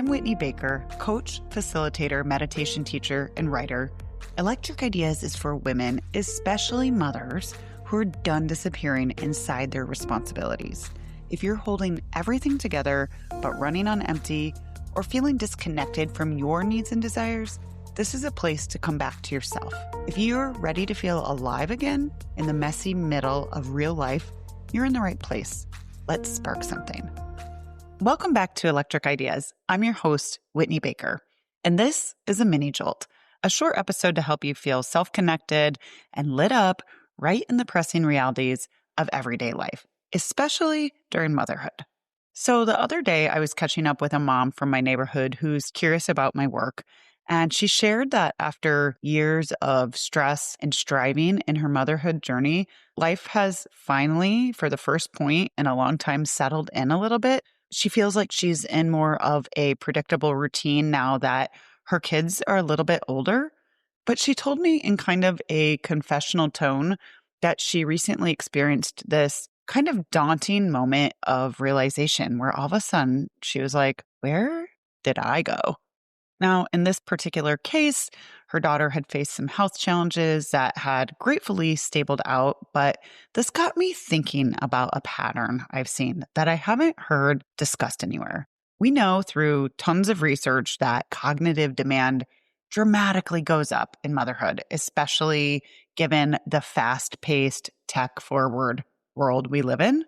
I'm Whitney Baker, coach, facilitator, meditation teacher, and writer. Electric Ideas is for women, especially mothers, who are done disappearing inside their responsibilities. If you're holding everything together but running on empty or feeling disconnected from your needs and desires, this is a place to come back to yourself. If you're ready to feel alive again in the messy middle of real life, you're in the right place. Let's spark something. Welcome back to Electric Ideas. I'm your host, Whitney Baker, and this is a mini jolt, a short episode to help you feel self-connected and lit up right in the pressing realities of everyday life, especially during motherhood. So the other day, I was catching up with a mom from my neighborhood who's curious about my work, and she shared that after years of stress and striving in her motherhood journey, life has finally, for the first point in a long time, settled in a little bit. She feels like she's in more of a predictable routine now that her kids are a little bit older. But she told me in kind of a confessional tone that she recently experienced this kind of daunting moment of realization where all of a sudden she was like, where did I go? Now, in this particular case, her daughter had faced some health challenges that had gratefully stabled out, but this got me thinking about a pattern I've seen that I haven't heard discussed anywhere. We know through tons of research that cognitive demand dramatically goes up in motherhood, especially given the fast-paced, tech-forward world we live in.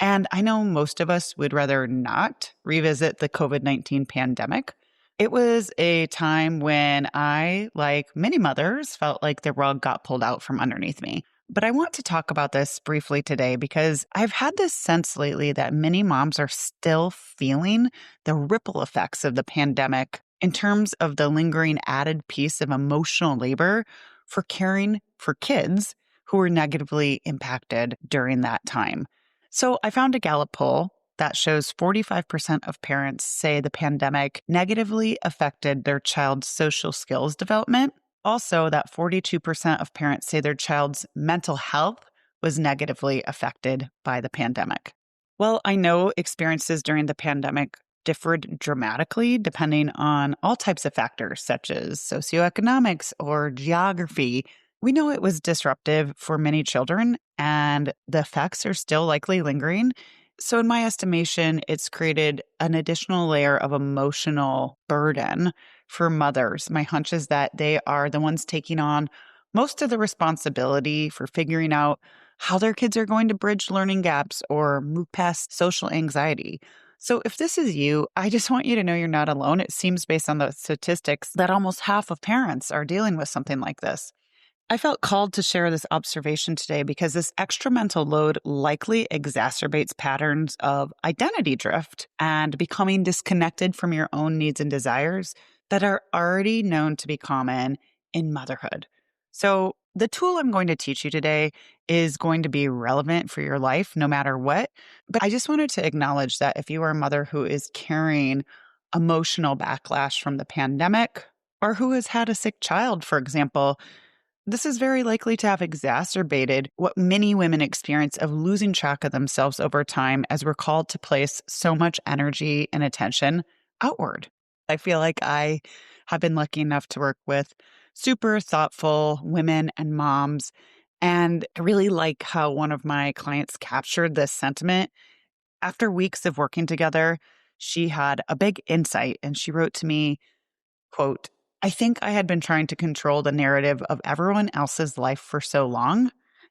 And I know most of us would rather not revisit the COVID-19 pandemic. It was a time when I, like many mothers, felt like the rug got pulled out from underneath me. But I want to talk about this briefly today because I've had this sense lately that many moms are still feeling the ripple effects of the pandemic in terms of the lingering added piece of emotional labor for caring for kids who were negatively impacted during that time. So I found a Gallup poll that shows 45% of parents say the pandemic negatively affected their child's social skills development. Also, that 42% of parents say their child's mental health was negatively affected by the pandemic. Well, I know experiences during the pandemic differed dramatically depending on all types of factors, such as socioeconomics or geography. We know it was disruptive for many children, and the effects are still likely lingering. So in my estimation, it's created an additional layer of emotional burden for mothers. My hunch is that they are the ones taking on most of the responsibility for figuring out how their kids are going to bridge learning gaps or move past social anxiety. So if this is you, I just want you to know you're not alone. It seems based on the statistics that almost half of parents are dealing with something like this. I felt called to share this observation today because this extra mental load likely exacerbates patterns of identity drift and becoming disconnected from your own needs and desires that are already known to be common in motherhood. So the tool I'm going to teach you today is going to be relevant for your life no matter what. But I just wanted to acknowledge that if you are a mother who is carrying emotional backlash from the pandemic or who has had a sick child, for example, this is very likely to have exacerbated what many women experience of losing track of themselves over time as we're called to place so much energy and attention outward. I feel like I have been lucky enough to work with super thoughtful women and moms, and I really like how one of my clients captured this sentiment. After weeks of working together, she had a big insight and she wrote to me, quote, I think I had been trying to control the narrative of everyone else's life for so long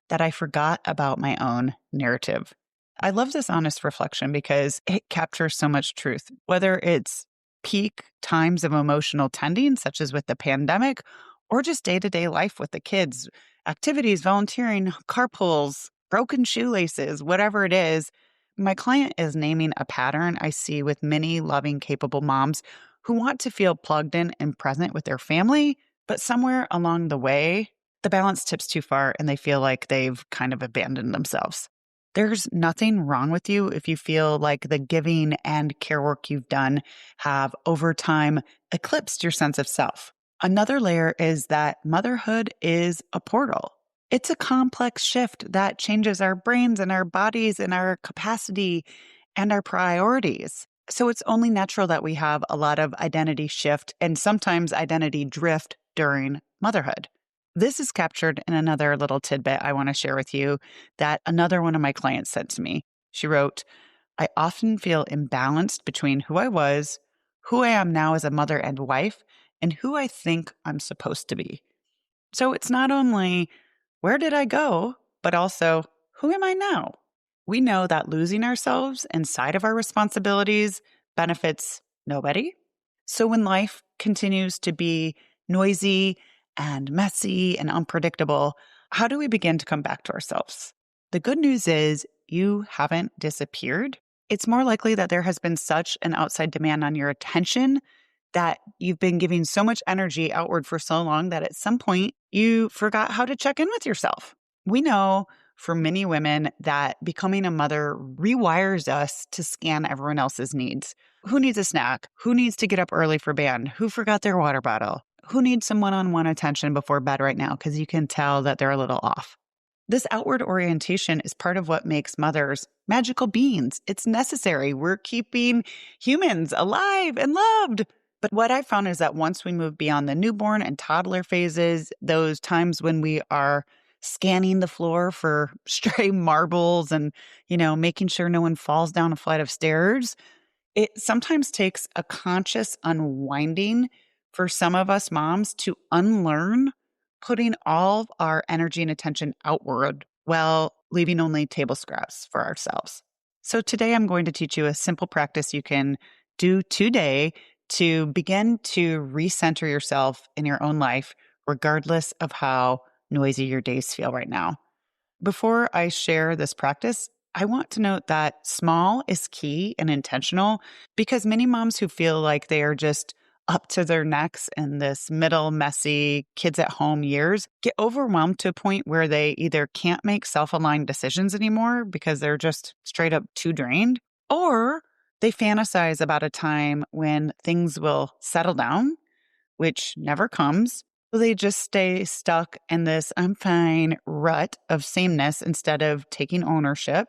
that I forgot about my own narrative. I love this honest reflection because it captures so much truth, whether it's peak times of emotional tending, such as with the pandemic, or just day-to-day life with the kids, activities, volunteering, carpools, broken shoelaces, whatever it is. My client is naming a pattern I see with many loving, capable moms who want to feel plugged in and present with their family, but somewhere along the way, the balance tips too far and they feel like they've kind of abandoned themselves. There's nothing wrong with you if you feel like the giving and care work you've done have over time eclipsed your sense of self. Another layer is that motherhood is a portal. It's a complex shift that changes our brains and our bodies and our capacity and our priorities. So it's only natural that we have a lot of identity shift and sometimes identity drift during motherhood. This is captured in another little tidbit I want to share with you that another one of my clients said to me. She wrote, I often feel imbalanced between who I was, who I am now as a mother and wife, and who I think I'm supposed to be. So it's not only where did I go, but also who am I now? We know that losing ourselves inside of our responsibilities benefits nobody. So when life continues to be noisy and messy and unpredictable, how do we begin to come back to ourselves? The good news is you haven't disappeared. It's more likely that there has been such an outside demand on your attention that you've been giving so much energy outward for so long that at some point you forgot how to check in with yourself. We know for many women that becoming a mother rewires us to scan everyone else's needs. Who needs a snack? Who needs to get up early for band? Who forgot their water bottle? Who needs some one-on-one attention before bed right now? Because you can tell that they're a little off. This outward orientation is part of what makes mothers magical beings. It's necessary. We're keeping humans alive and loved. But what I found is that once we move beyond the newborn and toddler phases, those times when we are scanning the floor for stray marbles and, making sure no one falls down a flight of stairs, it sometimes takes a conscious unwinding for some of us moms to unlearn putting all of our energy and attention outward while leaving only table scraps for ourselves. So today I'm going to teach you a simple practice you can do today to begin to recenter yourself in your own life, regardless of how noisy your days feel right now. Before I share this practice, I want to note that small is key and intentional because many moms who feel like they are just up to their necks in this middle, messy, kids at home years get overwhelmed to a point where they either can't make self-aligned decisions anymore because they're just straight up too drained, or they fantasize about a time when things will settle down, which never comes. They just stay stuck in this I'm fine rut of sameness instead of taking ownership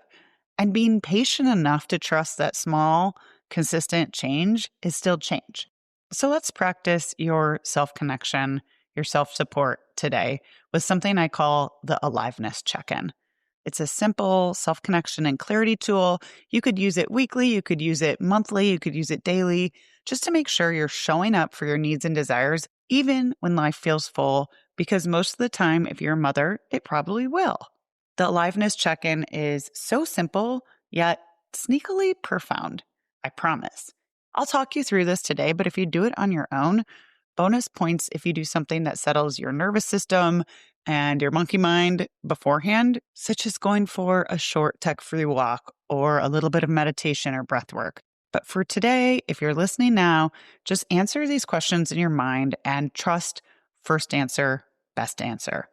and being patient enough to trust that small, consistent change is still change. So let's practice your self-connection, your self-support today with something I call the Aliveness Check-In. It's a simple self-connection and clarity tool. You could use it weekly, you could use it monthly, you could use it daily, just to make sure you're showing up for your needs and desires, even when life feels full, because most of the time, if you're a mother, it probably will. The Aliveness Check-In is so simple, yet sneakily profound. I promise. I'll talk you through this today, but if you do it on your own, bonus points if you do something that settles your nervous system and your monkey mind beforehand, such as going for a short tech-free walk or a little bit of meditation or breath work. But for today, if you're listening now, just answer these questions in your mind and trust first answer, best answer.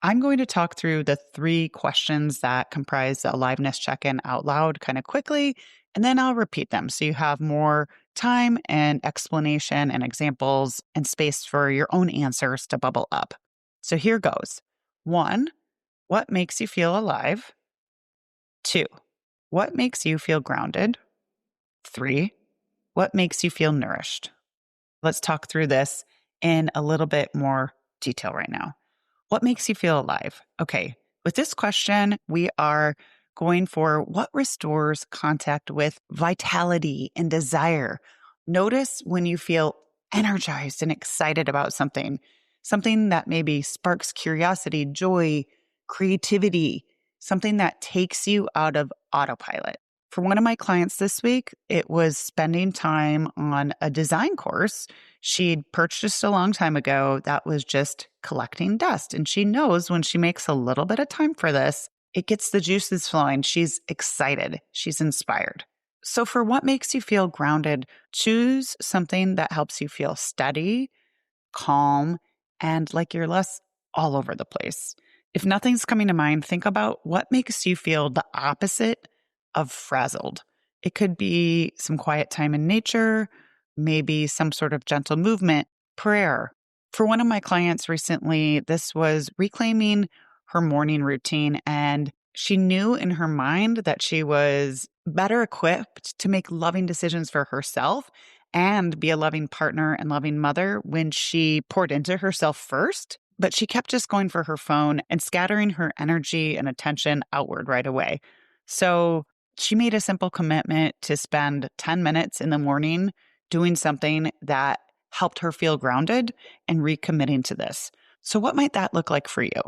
I'm going to talk through the 3 questions that comprise the Aliveness Check-In out loud kind of quickly, and then I'll repeat them so you have more time and explanation and examples and space for your own answers to bubble up. So here goes. 1, what makes you feel alive? 2, what makes you feel grounded? 3, what makes you feel nourished? Let's talk through this in a little bit more detail right now. What makes you feel alive? Okay, with this question, we are going for what restores contact with vitality and desire. Notice when you feel energized and excited about something, something that maybe sparks curiosity, joy, creativity, something that takes you out of autopilot. For one of my clients this week, it was spending time on a design course she'd purchased a long time ago that was just collecting dust. And she knows when she makes a little bit of time for this, it gets the juices flowing. She's excited. She's inspired. So for what makes you feel grounded, choose something that helps you feel steady, calm, and like you're less all over the place. If nothing's coming to mind, think about what makes you feel the opposite of frazzled. It could be some quiet time in nature, maybe some sort of gentle movement, prayer. For one of my clients recently, this was reclaiming her morning routine, and She knew in her mind that she was better equipped to make loving decisions for herself and be a loving partner and loving mother when she poured into herself first. But she kept just going for her phone and scattering her energy and attention outward right away. So she made a simple commitment to spend 10 minutes in the morning doing something that helped her feel grounded and recommitting to this. So, what might that look like for you?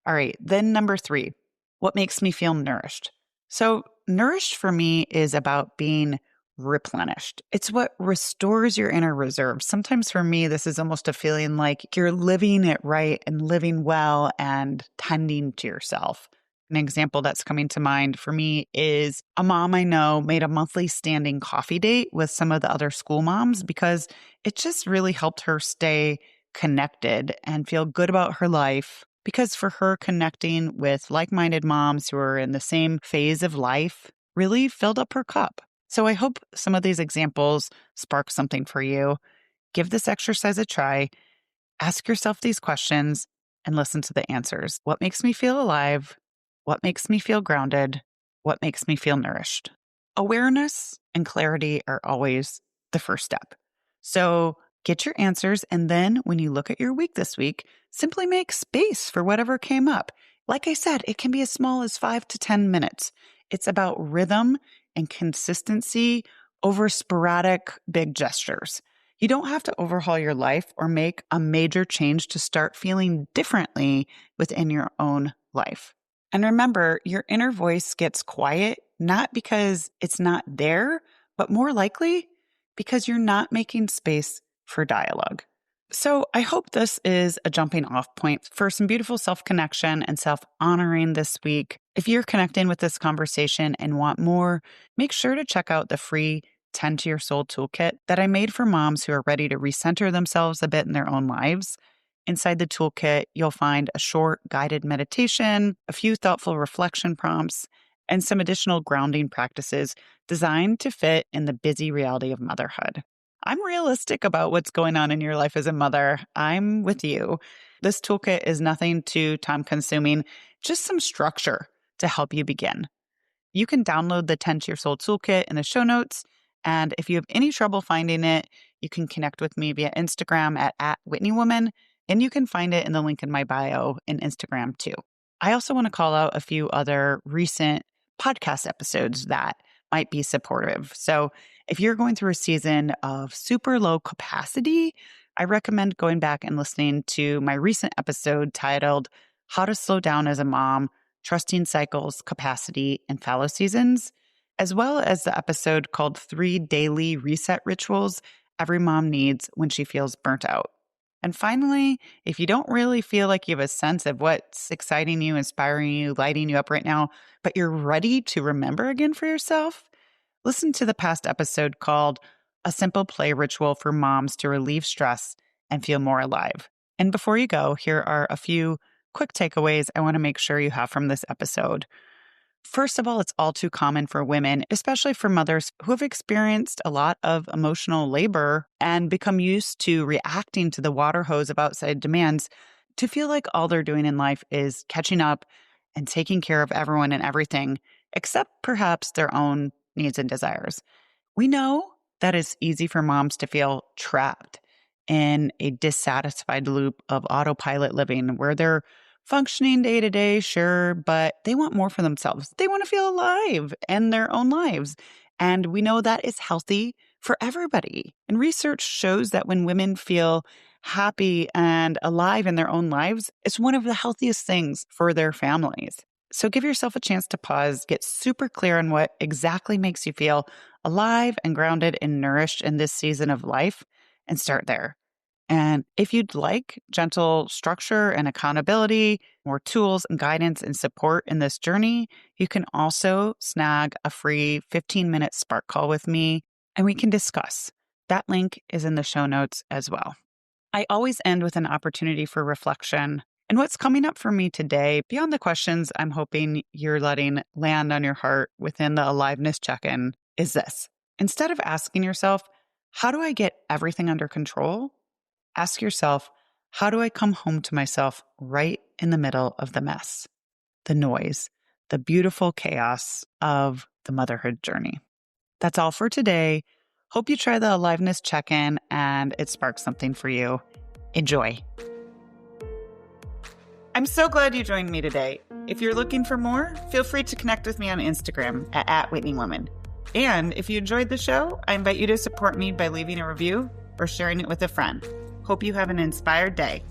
All right. Then, number three, what makes me feel nourished? So, nourished for me is about being replenished. It's what restores your inner reserve. Sometimes for me, this is almost a feeling like you're living it right and living well and tending to yourself. An example that's coming to mind for me is a mom I know made a monthly standing coffee date with some of the other school moms because it just really helped her stay connected and feel good about her life. Because for her, connecting with like minded moms who are in the same phase of life really filled up her cup. So I hope some of these examples spark something for you. Give this exercise a try. Ask yourself these questions and listen to the answers. What makes me feel alive? What makes me feel grounded? What makes me feel nourished? Awareness and clarity are always the first step. So get your answers. And then when you look at your week this week, simply make space for whatever came up. Like I said, it can be as small as 5 to 10 minutes. It's about rhythm and consistency over sporadic big gestures. You don't have to overhaul your life or make a major change to start feeling differently within your own life. And remember, your inner voice gets quiet, not because it's not there, but more likely because you're not making space for dialogue. So I hope this is a jumping off point for some beautiful self-connection and self-honoring this week. If you're connecting with this conversation and want more, make sure to check out the free Tend to Your Soul toolkit that I made for moms who are ready to recenter themselves a bit in their own lives. Inside the toolkit, you'll find a short guided meditation, a few thoughtful reflection prompts, and some additional grounding practices designed to fit in the busy reality of motherhood. I'm realistic about what's going on in your life as a mother. I'm with you. This toolkit is nothing too time consuming, just some structure to help you begin. You can download the Tend to Your Soul toolkit in the show notes. And if you have any trouble finding it, you can connect with me via Instagram at @WhitneyWoman, and you can find it in the link in my bio in Instagram too. I also want to call out a few other recent podcast episodes that might be supportive. So if you're going through a season of super low capacity, I recommend going back and listening to my recent episode titled How to Slow Down as a Mom, Trusting Cycles, Capacity, and Fallow Seasons, as well as the episode called 3 Daily Reset Rituals Every Mom Needs When She Feels Burnt Out. And finally, if you don't really feel like you have a sense of what's exciting you, inspiring you, lighting you up right now, but you're ready to remember again for yourself, listen to the past episode called A Simple Play Ritual for Moms to Relieve Stress and Feel More Alive. And before you go, here are a few quick takeaways I want to make sure you have from this episode. First of all, it's all too common for women, especially for mothers who have experienced a lot of emotional labor and become used to reacting to the water hose of outside demands, to feel like all they're doing in life is catching up and taking care of everyone and everything, except perhaps their own needs and desires. We know that it's easy for moms to feel trapped in a dissatisfied loop of autopilot living where they're functioning day to day, sure, but they want more for themselves. They want to feel alive in their own lives. And we know that is healthy for everybody. And research shows that when women feel happy and alive in their own lives, it's one of the healthiest things for their families. So give yourself a chance to pause, get super clear on what exactly makes you feel alive and grounded and nourished in this season of life, and start there. And if you'd like gentle structure and accountability, more tools and guidance and support in this journey, you can also snag a free 15-minute Spark call with me, and we can discuss. That link is in the show notes as well. I always end with an opportunity for reflection. And what's coming up for me today, beyond the questions I'm hoping you're letting land on your heart within the Aliveness Check-In, is this. Instead of asking yourself, how do I get everything under control? Ask yourself, how do I come home to myself right in the middle of the mess, the noise, the beautiful chaos of the motherhood journey. That's all for today. Hope you try the Aliveness Check-In and it sparks something for you. Enjoy. I'm so glad you joined me today. If you're looking for more, feel free to connect with me on Instagram at @WhitneyWoman. And if you enjoyed the show, I invite you to support me by leaving a review or sharing it with a friend. Hope you have an inspired day.